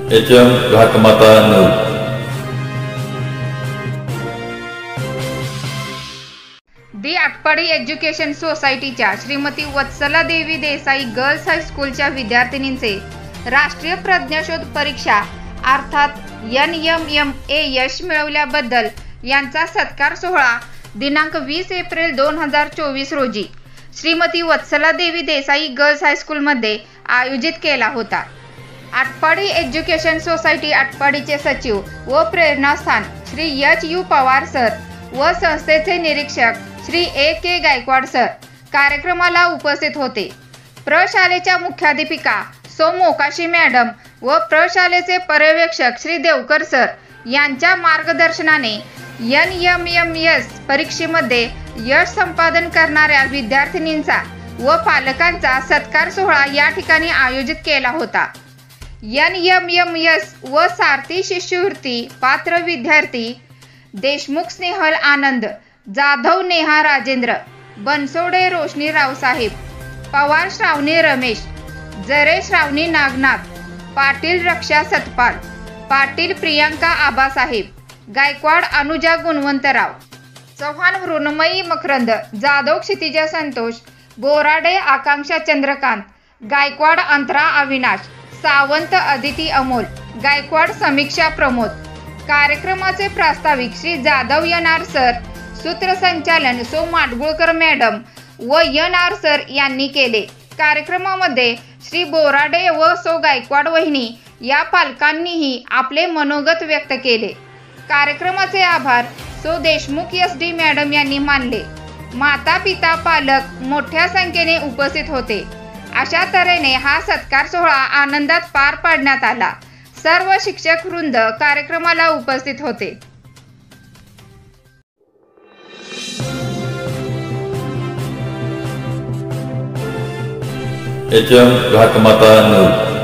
HM घाटमाता news. दी Atpadi education सोसायटीच्या श्रीमती वत्सला देवी Desai girls हायस्कूलच्या विद्यार्थिनींचे राष्ट्रीय प्रज्ञाशोध परीक्षा अर्थात NMMA यश मिळवल्याबद्दल यांचा सत्कार सोहळा दिनांक 20 एप्रिल 2024 रोजी श्रीमती वत्सला देवी देसाई गर्ल्स हायस्कूलमध्ये आयोजित केला होता। आटपाडी एज्युकेशन सोसायटी आटपाडीचे सचिव व प्रेरणास्थान श्री HU पवार सर व संस्थेचे निरीक्षक श्री AK गायकवाड सर कार्यक्रमाला उपस्थित होते। प्रशालेच्या मुख्याध्यापिका सौ मोकाशी मॅडम व प्रशालेचे पर्यवेक्षक श्री देवकर सर यांच्या मार्गदर्शनाने NMMS परीक्षेमध्ये यश संपादन करणाऱ्या विद्यार्थिनींचा व पालकांचा सत्कार सोहळा या ठिकाणी आयोजित केला होता। NMMS व सारथी शिष्यवृत्ती पात्र विद्यार्थी देशमुख स्नेहल आनंद, जाधव नेहा राजेंद्र, बनसोडे रोशनी रावसाहेब, पवार श्रावणी रमेश, जरे श्रावणी नागनाथ, पाटील रक्षा सतपाल, पाटील प्रियांका आबासाहेब, गायकवाड अनुजा गुणवंतराव, चव्हाण मृण्मयी मकरंद, जाधव क्षितिजा संतोष, बोराडे आकांक्षा चंद्रकांत, गायकवाड अंतरा अविनाश, सावंत अदिती अमोल, गायकवाड समीक्षा प्रमोद। कार्यक्रमाचे प्रास्ताविक श्री जाधव NR सर, सूत्रसंचालन सौ माडगुळकर मॅडम व NR सर यांनी केले। कार्यक्रमामध्ये श्री बोराडे व सौ गायकवाड वहिनी या पालकांनीही आपले मनोगत व्यक्त केले। कार्यक्रमाचे आभार सौ देशमुख SD मॅडम यांनी मानले। माता पिता पालक मोठ्या संख्येने उपस्थित होते। अशा तऱ्हेने हा सत्कार सोहळा आनंदात पार पाडण्यात आला। सर्व शिक्षक वृंद कार्यक्रमाला उपस्थित होते। HM घाटमाता news.